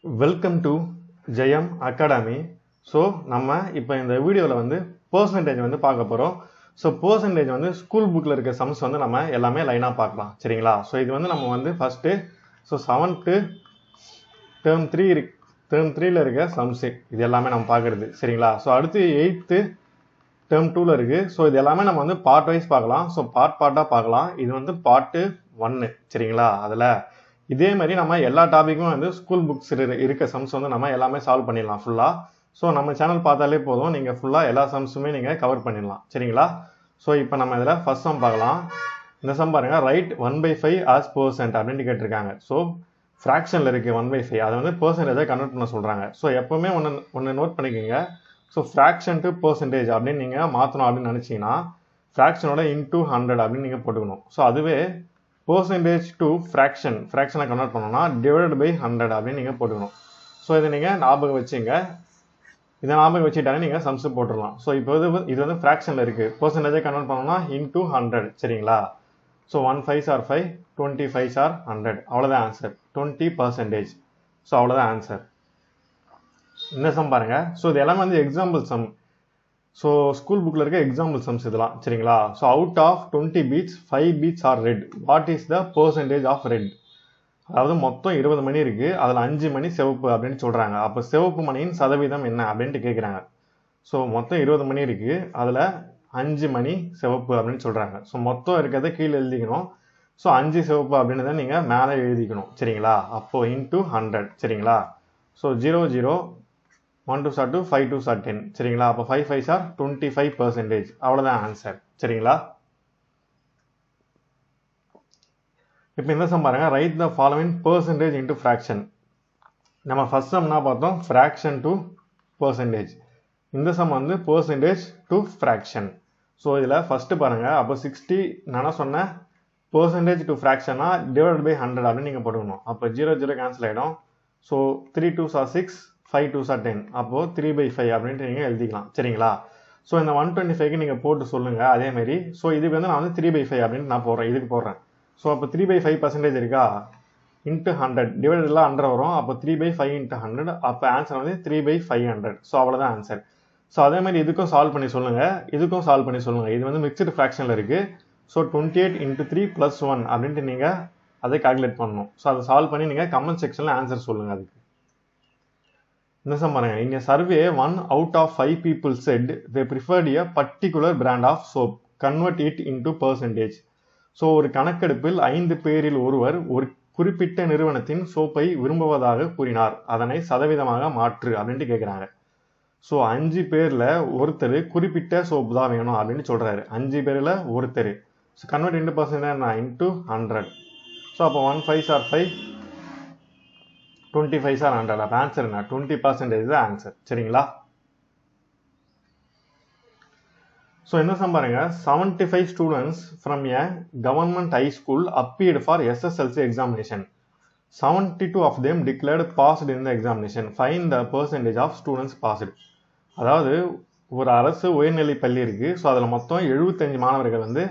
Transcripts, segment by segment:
Welcome to Jayam Academy. So, நம்ம இப்போ இந்த வீடியோல வந்து percentage வந்து பார்க்க போறோம். So, percentage வந்து ஸ்கூல் புக்ல இருக்க சம்ஸ் வந்து நம்ம எல்லாமே லைனா பார்க்கலாம். சரிங்களா? So, இது வந்து நம்ம வந்து ஃபர்ஸ்ட் so 7th term 3ல இருக்க சம்ஸ் இது எல்லாமே நம்ம பார்க்கிறது. சரிங்களா? So, அடுத்து 8th term 2ல இருக்கு. So, இது எல்லாமே நம்ம வந்து பார்ட் வைஸ் பார்க்கலாம். So, பார்ட்டா பார்க்கலாம். இது வந்து பார்ட் 1. சரிங்களா? அதுல இதே மாதிரி நம்ம எல்லா டாபிக்கும் வந்து ஸ்கூல் புக்ஸ் இருக்க சம்ஸ் வந்து நம்ம எல்லாமே சால்வ் பண்ணிடலாம் ஃபுல்லா. ஸோ நம்ம சேனல் பார்த்தாலே போதும், நீங்க ஃபுல்லா எல்லா சம்ஸுமே நீங்க கவர் பண்ணிடலாம். சரிங்களா? ஸோ இப்போ நம்ம இதில் ஃபர்ஸ்ட் சம் பார்க்கலாம். இந்த சம் பாருங்க, ரைட் 1/5 as percent அப்படின்னு கேட்டிருக்காங்க. ஸோ ஃப்ராக்ஷன்ல இருக்கு 1/5, அதை வந்து பெர்சன்டேஜை கன்வெர்ட் பண்ண சொல்றாங்க. ஸோ எப்பவுமே ஒன்று நோட் பண்ணிக்கோங்க. ஸோ ஃப்ராக்ஷன் டு பெர்சன்டேஜ் அப்படின்னு நீங்க மாற்றணும் அப்படின்னு நினைச்சீங்கன்னா ஃப்ராக்ஷனோட இன்டூ 100 அப்படின்னு நீங்க போட்டுக்கணும். ஸோ அதுவே percentage to ஃப்ராக்ஷனை கன்வெர்ட் பண்ணோம்னா divided by 100 அப்படின்னு நீங்க போட்டுக்கணும். ஸோ இதை நீங்க ஞாபகம் வச்சுங்க. இதை ஞாபகம் வச்சுட்டாலே நீங்க சம்ஸ் போட்டுடலாம். ஸோ இப்போ இது வந்து ஃப்ராக்ஷன்ல இருக்கு, பெர்சன்டேஜை கன்வெர்ட் பண்ணோம்னா இன்டூ 100. சரிங்களா? So 1 5s are 5, 20 5s are 100. அவ்வளோதான் ஆன்சர், 20%. ஸோ அவ்வளோதான் ஆன்சர். இந்த சம் பாருங்க. ஸோ இது எல்லாமே வந்து எக்ஸாம்பிள் சம். ஸோ ஸ்கூல் புக்கில் இருக்க எக்ஸாம்பிள் சம்ஸ் இதெல்லாம். சரிங்களா? So out of 20 beads 5 beads are red, what is the percentage of red? அதாவது மொத்தம் 20 மணி இருக்கு, அதில் 5 மணி சிவப்பு அப்படின்னு சொல்றாங்க. அப்போ சிவப்பு மணியின் சதவீதம் என்ன அப்படின்ட்டு கேட்குறாங்க. ஸோ மொத்தம் 20 மணி இருக்கு, அதில் 5 மணி சிவப்பு அப்படின்னு சொல்றாங்க. ஸோ மொத்தம் இருக்கிறத கீழே எழுதிக்கணும். ஸோ 5 சிவப்பு அப்படின்னு தான் நீங்கள் மேலே எழுதிக்கணும். சரிங்களா? அப்போ இன்டூ 100. சரிங்களா? So 0 0 1 2s are 2, 5 2s are 10. சரிங்களா? அப்போ 5 5s are 25%. அவ்வளோதான் ஆன்சர். சரிங்களா? இப்போ இந்த சம் பாருங்க, right the following percentage into fraction. நம்ம ஃபர்ஸ்ட் சம்னா பார்த்தோம் ஃப்ராக்ஷன் டு பெர்சன்டேஜ். இந்த சம் வந்து பெர்சன்டேஜ் டு ஃப்ராக்ஷன். ஸோ இதில் ஃபர்ஸ்ட் பாருங்க, அப்போ 60 நான் சொன்னேன் பெர்சன்டேஜ் டு ஃப்ராக்ஷனா டிவைட் பை 100 அப்படின்னு நீங்கள் போட்டுக்கணும். அப்போ 0 0 கேன்சல் ஆகிடும். So 3 2s are 6, 5 2s are 10. அப்போ 3/5 அப்படின்ட்டு நீங்க எழுதிக்கலாம். சரிங்களா? ஸோ இந்த 125க்கு நீங்க போட்டு சொல்லுங்க அதே மாதிரி. ஸோ இதுக்கு வந்து நான் வந்து 3/5 அப்படின்னு நான் போடுறேன், இதுக்கு போடுறேன். ஸோ அப்போ 3/5% இருக்கா, இன்ட்டு 100 டிவைடட்ல 100 வரும். அப்போ 3/5 இன்ட்டு 100, அப்போ ஆன்சர் வந்து 3/500. ஸோ அவ்வளோதான் ஆன்சர். ஸோ அதே மாதிரி இதுக்கும் சால்வ் பண்ணி சொல்லுங்க, இதுக்கும் சால்வ் பண்ணி சொல்லுங்க. இது வந்து மிக்சடு ஃப்ராக்ஷன்ல இருக்கு. ஸோ 28 × 3 + 1 அப்படின்ட்டு நீங்க அதை கால்குலேட் பண்ணணும். ஸோ அதை சால்வ் பண்ணி நீங்க கமெண்ட் செக்ஷன்ல ஆன்சர் சொல்லுங்க அதுக்கு. இந்த சம் பாருங்க, in a survey 1 out of 5 people said they preferred a particular brand of soap, convert it into percentage. So ஒரு கணக்கெடுப்பில் 5 பேரில் ஒருவர் ஒரு குறிப்பிட்ட நிறுவனத்தின் சோப்பை விரும்புவதாக கூறினார், அதனை சதவீதமாக மாற்று அப்படின்ட்டு கேட்குறாங்க. ஸோ 5 பேர்ல ஒருத்தர் குறிப்பிட்ட சோப்பு தான் வேணும் அப்படின்னு சொல்றாரு. 5 பேர்ல ஒருத்தர். So convert into percentage into 100. So அப்போ 1 5s are 5, 25s are 100. அப்போ ஆன்சர் என்ன, 20% தான் ஆன்சர். சரிங்களா? ஸோ என்ன சம் பாருங்க, 75 students from a government high school appeared for SSLC examination. 72 of them declared passed in the examination. Find the percentage of students passed. அதாவது ஒரு அரசு உயர்நிலை பள்ளி இருக்கு. ஸோ அதில் மொத்தம் 75 மாணவர்கள் வந்து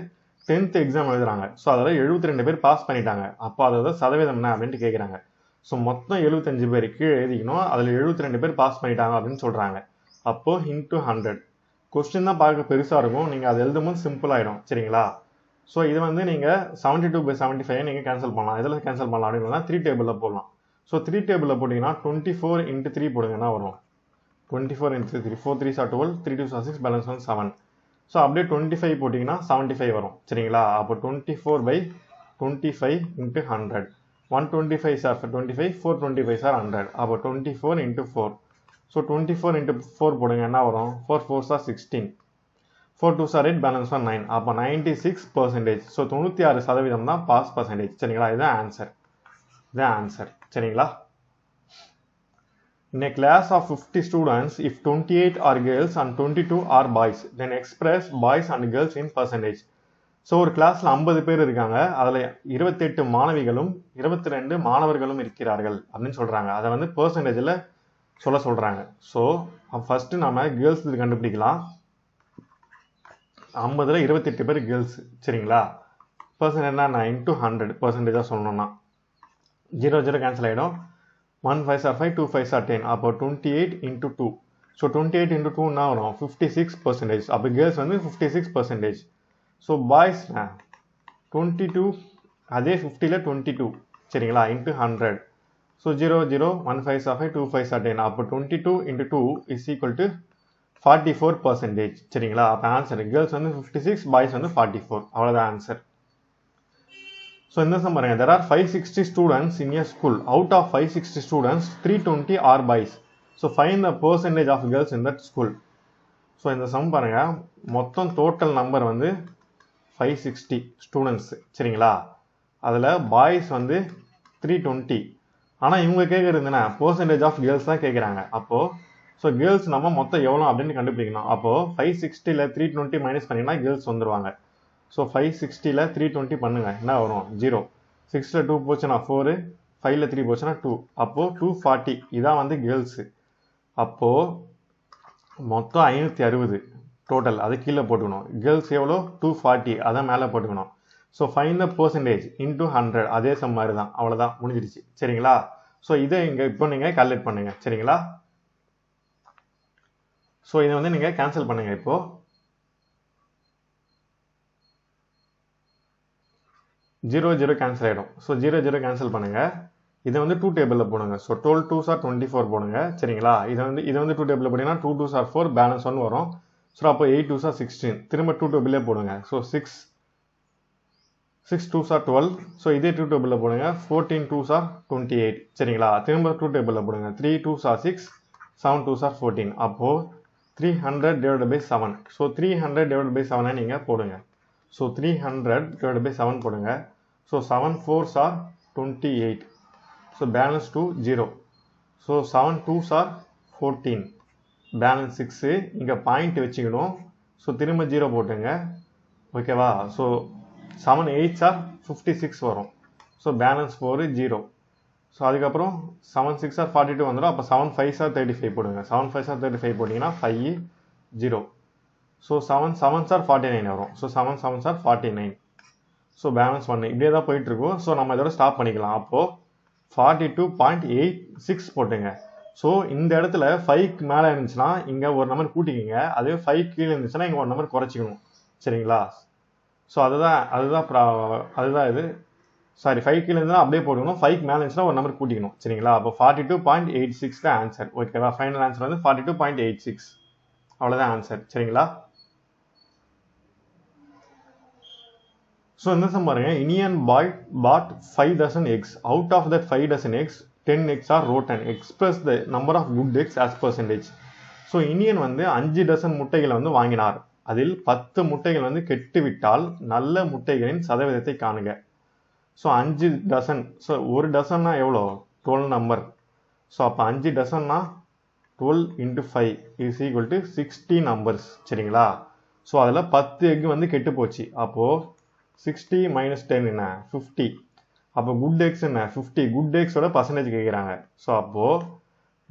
10th எக்ஸாம் எழுதுறாங்க. ஸோ அதில் 72 பேர் பாஸ் பண்ணிட்டாங்க. அப்போ அதோட சதவீதம் என்ன அப்படின்ட்டு கேட்குறாங்க. ஸோ மொத்தம் 75 பேர் கீழே எழுதிக்கணும், அதில் 72 பேர் பாஸ் பண்ணிட்டாங்க அப்படின்னு சொல்றாங்க. அப்போ இன்டூ 100. கொஸ்டின் தான் பார்க்க பெருசா இருக்கும், நீங்க அதை எழுதும்போது சிம்பிள் ஆயிடும். சரிங்களா? ஸோ இது வந்து நீங்க 72/75 நீங்க கேன்சல் பண்ணலாம். இதில் கேன்சல் பண்ணலாம் அப்படின்னா 3 டேபிளில் போடலாம். ஸோ 3 டேபிளில் போட்டீங்கன்னா 24 × 3 போடுங்கன்னா வரும். 24 × 3, 4 3s are 12, 3 2s are 6, balance வந்து 7. ஸோ அப்படியே 25 போட்டிங்கன்னா 75 வரும். சரிங்களா? அப்போ 24/25 × 100. 125s are 25, 425s are 100. அப்போ 24 × 4. ஸோ 24 × 4 போடுங்க, என்ன வரும், 4 4s are 16, 4 2s are 8, balance 9. அப்போ 96%. ஸோ 96% தான் பாஸ் பர்சன்டேஜ். சரிங்களா? இதுதான் ஆன்சர். இதுதான் ஆன்சர். சரிங்களா? In a class of 50 students, if 28 are girls and 22 are boys, then express boys and girls in percentage. So ஒரு கிளாஸ்ல 50 பேர் இருக்காங்க, அதில் 28 மாணவிகளும் 22 மாணவர்களும் இருக்கிறார்கள் அப்படின்னு சொல்றாங்க. அதை வந்து பெர்சன்டேஜில் சொல்றாங்க. ஸோ ஃபர்ஸ்ட் நம்ம கேர்ள்ஸ் கண்டுபிடிக்கலாம். 50ல் 28 பேர் கேர்ள்ஸ். சரிங்களா? பர்சன்டேஜ் என்ன, இன்டூ 100 பெர்சன்டேஜாக சொல்லணும்னா 0 0 கேன்சல் ஆகிடும். 1 5s are 5, 2 5s are 10. அப்போ 28 into 2. So 28 into 2 என்ன வரும் 56%. அப்போ கேர்ள்ஸ் வந்து 56%. ஸோ பாய்ஸ் 22 அதே 50ல 22 சரிங்களா into 100. So 0 0 1 5s are 5, 2 5s are 10. அப்போ 22 into 2 is equal to 44%. சரிங்களா அப்போ ஆன்சர் கேர்ள்ஸ் வந்து 56, பாய்ஸ் வந்து 44. அவ்வளோதான் answer. So in this number, there are 560 students in a school. Out of 560 students, 320 are boys. So find the percentage of girls in that school. So in the sum, மொத்தம் total number வந்து 560 students. சரிங்களா அதில் boys வந்து 320. ஆனால் இவங்க கேட்குறதுன்னா percentage of girls தான் கேட்குறாங்க. அப்போது ஸோ கேர்ள்ஸ் நம்ம மொத்தம் எவ்வளோ அப்படின்னு கண்டுபிடிக்கணும். அப்போது 560ல் 320 மைனஸ் பண்ணிங்கன்னா கேர்ள்ஸ் வந்துடுவாங்க. ஸோ 560ல் 320 பண்ணுங்க என்ன வரும் 0. 6ல் 2 போச்சுன்னா 4, 5ல் 3 போச்சுன்னா 2. அப்போது 240 இதான் வந்து கேர்ள்ஸு. அப்போது மொத்தம் 560 டோட்டல் அது கீழே போட்டுக்கணும். கேர்ள்ஸ் எவ்வளோ 240 அதான் மேலே போட்டுக்கணும். So find the percentage into 100 அதே சம் மாதிரி தான் அவ்வளோதான் முடிஞ்சிருச்சு சரிங்களா. ஸோ இதை இங்கே இப்போ நீங்கள் கால்குலேட் பண்ணுங்கள் சரிங்களா. ஸோ இதை வந்து நீங்கள் கேன்சல் பண்ணுங்கள். இப்போது 0 0 கேன்சல் ஆகிடும். ஸோ 0 0 கேன்சல் பண்ணுங்கள். இதை வந்து 2 டேபிளில் போடுங்க. ஸோ 12 2s are 24 போடுங்க சரிங்களா. இதை வந்து 2 டேபிளில் போட்டிங்கன்னா 2 2s are 4 பேலன்ஸ் 1 வரும். ஸோ அப்போ 8 2s are 16 திரும்ப 2 டேபிளே போடுங்க. So 6 2s are 12. ஸோ இதே 2 டேபிளில் போடுங்க. 14 2s are 28 சரிங்களா. திரும்ப 2 டேபிளில் போடுங்க. 3 2s are 6, 7 2s are 14. அப்போது 300 divided by 7. So 300 divided by 7 நீங்கள் போடுங்க. ஸோ 300 divided by 7 போடுங்க. So 7 4s are 28. So balance 2 0. So 7 2s are 14. Balance 6 இங்கே பாயிண்ட் வச்சுக்கணும். ஸோ திரும்ப 0 போட்டுங்க ஓகேவா. ஸோ 7 8s are 56 வரும். So balance 4 0. ஸோ அதுக்கப்புறம் 7 6s are 42 வந்துடும். அப்போ 7 5s are 35 போடுங்க. 7 5s are 35 போட்டிங்கன்னா 5 0. ஸோ 7 7s are 49 வரும். So 7 7s are 49. So balance 1 இப்படியே தான் போயிட்டுருக்கும். ஸோ நம்ம இதோட ஸ்டாப் பண்ணிக்கலாம். அப்போது 42.86 போட்டுங்க. ஸோ இந்த இடத்துல 5க்கு மேலே இருந்துச்சுன்னா இங்கே ஒரு நம்பர் கூட்டிக்கிங்க. அதே 5 கீழே இருந்துச்சுன்னா இங்கே ஒரு நம்பர் குறைச்சிக்கணும் சரிங்களா. ஸோ அதுதான் இது சாரி 5 கீழே இருந்தால் அப்படியே போட்டுக்கணும். 5க்கு மேலே இருந்துச்சுன்னா ஒரு நம்பர் கூட்டிக்கணும் சரிங்களா. அப்போ 42.86 தான் ஆன்சர் ஓகேவா. ஃபைனல் ஆன்சர் வந்து 42.86 அவ்வளோதான் ஆன்சர் சரிங்களா. ஸோ இந்த சம் பாருங்க. இனியன் பாய் பாட் 5 dozen eggs. Out of that 5 dozen eggs, 10 eggs are rotten. Express the number of good eggs as percentage. So Iniyan வந்து 5 டசன் முட்டைகளை வந்து வாங்கினார். அதில் 10 முட்டைகள் வந்து கெட்டுவிட்டால் நல்ல முட்டைகளின் சதவீதத்தை காணுங்க. So 5 dozen. ஸோ ஒரு டசன்னா எவ்வளோ 12 நம்பர். ஸோ அப்போ 5 டசன்னா 12 into 5 is equal to 60 numbers சரிங்களா. ஸோ அதில் 10 எக் வந்து கெட்டு போச்சு. அப்போது 60 minus 10 என்ன 50. அப்போ குட் எக்ஸ் என்ன 50. குட் எக்ஸோட பர்சன்டேஜ் கேட்குறாங்க. ஸோ அப்போது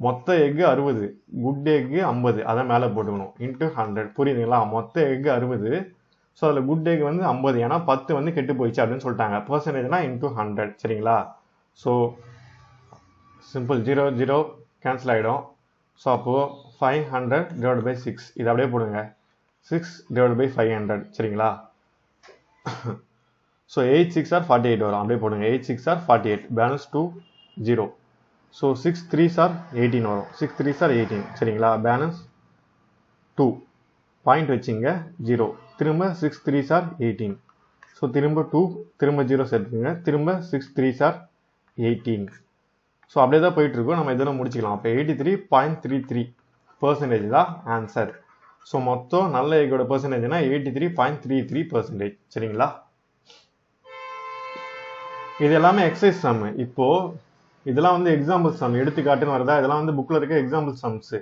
மொத்த எக்கு 60, குட் எக்கு 50 அதை மேலே போட்டுக்கணும் இன்ட்டு 100 புரியுதுங்களா. மொத்த எக்கு 60. ஸோ அதில் குட் எக் வந்து 50 ஏன்னா 10 வந்து கெட்டு போயிடுச்சு அப்படின்னு சொல்லிட்டாங்க. பர்சன்டேஜ்னா இன்ட்டு 100 சரிங்களா. ஸோ சிம்பிள் 0 0 கேன்சல் ஆகிடும். ஸோ அப்போது 500 divided by 6 இது அப்படியே போடுங்க. 6 divided by 500 சரிங்களா. ஸோ 8 6 are 48 வரும் அப்படியே போடுங்க. 8 6 are 48 balance 2 0. So 6 3s are 18 வரும். 6 3s are 18 சரிங்களா. பேலன்ஸ் 2 பாயிண்ட் வச்சிங்க 0. திரும்ப 6 3s are 18. ஸோ திரும்ப 2 திரும்ப 0 சேர்த்துங்க. திரும்ப 6 3s are 18. ஸோ அப்படியே தான் போயிட்டுருக்கோம். நம்ம இதெல்லாம் முடிச்சுக்கலாம். அப்போ 83.33% தான் ஆன்சர். ஸோ மொத்தம் நல்ல எக்கோட பர்சன்டேஜ்னா 83.33% சரிங்களா. இது எல்லாமே எக்ஸசைஸ் சம். இப்போ இதெல்லாம் வந்து எக்ஸாம்பிள் சம் எடுத்துக்காட்டுன்னு வருதா. இதெல்லாம் வந்து புக்கில் இருக்க எக்ஸாம்பிள் சம்ஸ்.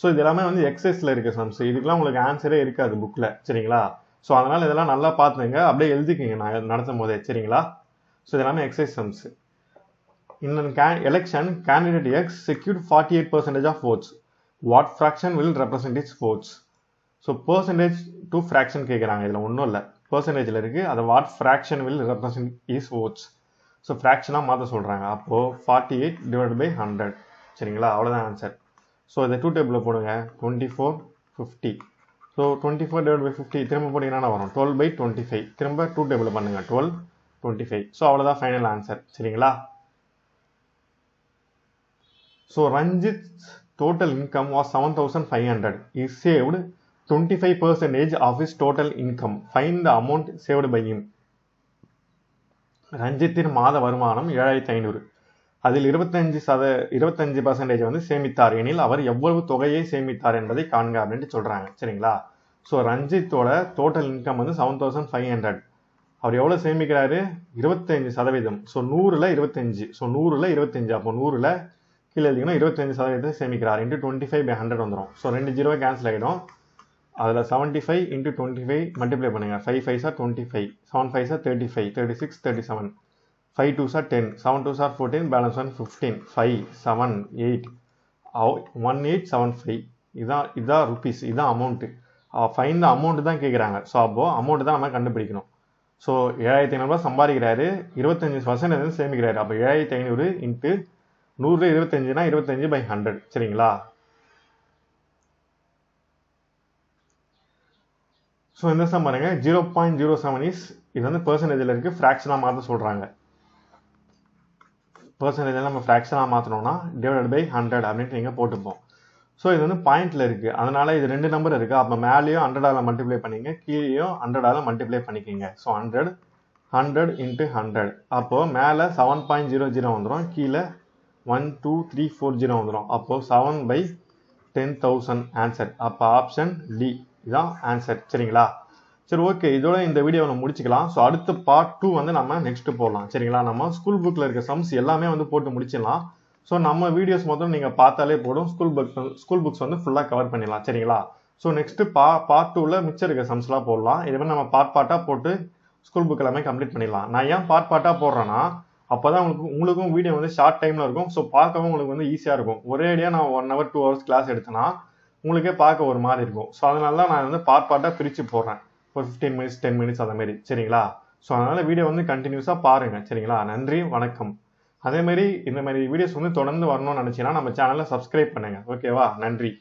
ஸோ இது எல்லாமே வந்து எக்ஸசைஸில் இருக்க சம்ஸ். இதுக்கெல்லாம் உங்களுக்கு ஆன்சரே இருக்காது புக்கில் சரிங்களா. ஸோ அதனால் இதெல்லாம் நல்லா பார்த்துங்க அப்படியே எழுதிக்கிங்க நான் நடத்தும் போதே சரிங்களா. ஸோ இது எல்லாமே exercise sums. In an election, candidate X secured 48% of votes. What fraction will represent its votes? So percentage to fraction கேட்குறாங்க. இதில் ஒன்றும் இல்லை, பர்சன்டேஜில் இருக்குது. அதை what fraction will represent his votes. So ஃப்ராக்ஷனாக மாற்ற சொல்கிறாங்க. அப்போது 48 டிவைட் பை 100. சரிங்களா, அவ்வளோதான் ஆன்சர். ஸோ இதை 2 டேபிளில் போடுங்க. 24 50. ஸோ 24 டிவைட் பை 50 திரும்ப போட்டிங்கன்னா வரும் 12 by 25. திரும்ப 2 டேபிளில் பண்ணுங்கள். 12 25. ஸோ அவ்வளோதான் ஃபைனல் ஆன்சர். சரிங்களா. ஸோ ரஞ்சித்'s total income was 7,500. He saved 25% of his total income. Find the amount saved by him. ரஞ்சித்தின் மாத வருமானம் 7,500. அதில் 25% வந்து சேமித்தார் எனில் அவர் எவ்வளவு தொகையை சேமித்தார் என்பதை காண்க அப்படின்ட்டு சொல்றாங்க. சரிங்களா. ஸோ ரஞ்சித்தோட டோட்டல் இன்கம் வந்து 7,500. அவர் எவ்வளவு சேமிக்கிறாரு? 25%. ஸோ 100ல் 25. ஸோ 100ல் 25. அப்போ 100ல் கீழே எழுதிங்கன்னா 25% சேமிக்கிறார். இன்ட்டு 25 by 100 வந்துடும். ஸோ 2 0 கேன்சல் ஆகிடும். அதில் 75 into 25 மல்டிப்ளை பண்ணுங்க. 5 5s are 25, 7 5s are 35, 36, 37, 5 2s are 10, 7 2s are 14, balance 1 15, 5 7 8 1875. இதான் ருபீஸ், இதான் அமௌண்ட்டு. ஃபைன் த அமௌண்ட் தான் கேட்குறாங்க. ஸோ அப்போ அமௌண்ட் தான் நம்ம கண்டுபிடிக்கணும். ஸோ 7,500 சம்பாதிக்கிறாரு, 25% வந்து சேமிக்கிறாரு. அப்போ 7,500 இன்ட்டு 100 25னா 25 by 100. சரிங்களா. ஸோ இந்த சம் பாருங்க 0.07 இஸ் இது வந்து பெர்சன்டேஜில் இருக்கு, ஃப்ராக்ஷனாக மாற்ற சொல்கிறாங்க. பெர்சன்டேஜில் நம்ம ஃப்ராக்ஷனாக மாற்றணும்னா டிவைடட் பை 100 அப்படின்ட்டு நீங்கள் போட்டுப்போம். ஸோ இது வந்து பாயிண்ட்ல இருக்கு, அதனால இது 2 நம்பர் இருக்கு. அப்போ மேலேயும் 100ஆல் மல்டிப்ளை பண்ணிங்க, கீழேயும் 100ஆல் மல்டிப்ளை பண்ணிக்கிங்க. So 100 into 100. அப்போது மேலே 7.00 வந்துடும், கீழே 12340 வந்துடும். அப்போது 7 by 10,000 ஆன்சர். அப்போ ஆப்ஷன் டி இதான் ஆன்சர். சரிங்களா. சரி, ஓகே, இதோட இந்த வீடியோவை முடிச்சுக்கலாம். ஸோ அடுத்த பார்ட் 2 வந்து நம்ம நெக்ஸ்ட் போடலாம். சரிங்களா. நம்ம ஸ்கூல் புக்கில் இருக்க சம்ஸ் எல்லாமே வந்து போட்டு முடிச்சிடலாம். ஸோ நம்ம வீடியோஸ் மொத்தம் நீங்கள் பார்த்தாலே போதும், ஸ்கூல் புக்ஸ் வந்து ஃபுல்லாக கவர் பண்ணிடலாம். சரிங்களா. ஸோ நெக்ஸ்ட் பார்ட் 2ல் மிச்சம் இருக்க சம்ஸ்லாம் போடலாம். இது மாதிரி நம்ம பார்ட்டாக போட்டு ஸ்கூல் புக் எல்லாமே கம்ப்ளீட் பண்ணிடலாம். நான் ஏன் பார்ட்டாக போடுறேன்னா அப்போதான் உங்களுக்கும் வீடியோ வந்து ஷார்ட் டைமில் இருக்கும். ஸோ பார்க்கவும் உங்களுக்கு வந்து ஈஸியாக இருக்கும். ஒரேடியாக நான் 1 hour 2 hours கிளாஸ் எடுத்தேன்னா உங்களுக்கே பார்க்க ஒரு மாதிரி இருக்கும். ஸோ அதனால தான் நான் வந்து பார்ட்டாக பிரித்து போடுறேன். ஒரு 15 minutes 10 minutes அந்த மாதிரி. சரிங்களா. ஸோ அதனால் வீடியோ வந்து கண்டினியூஸாக பாருங்கள். சரிங்களா. நன்றி, வணக்கம். அதேமாரி இந்த மாதிரி வீடியோஸ் வந்து தொடர்ந்து வரணும்னு நினச்சிங்கன்னா நம்ம சேனலை சப்ஸ்கிரைப் பண்ணுங்கள். ஓகேவா. நன்றி.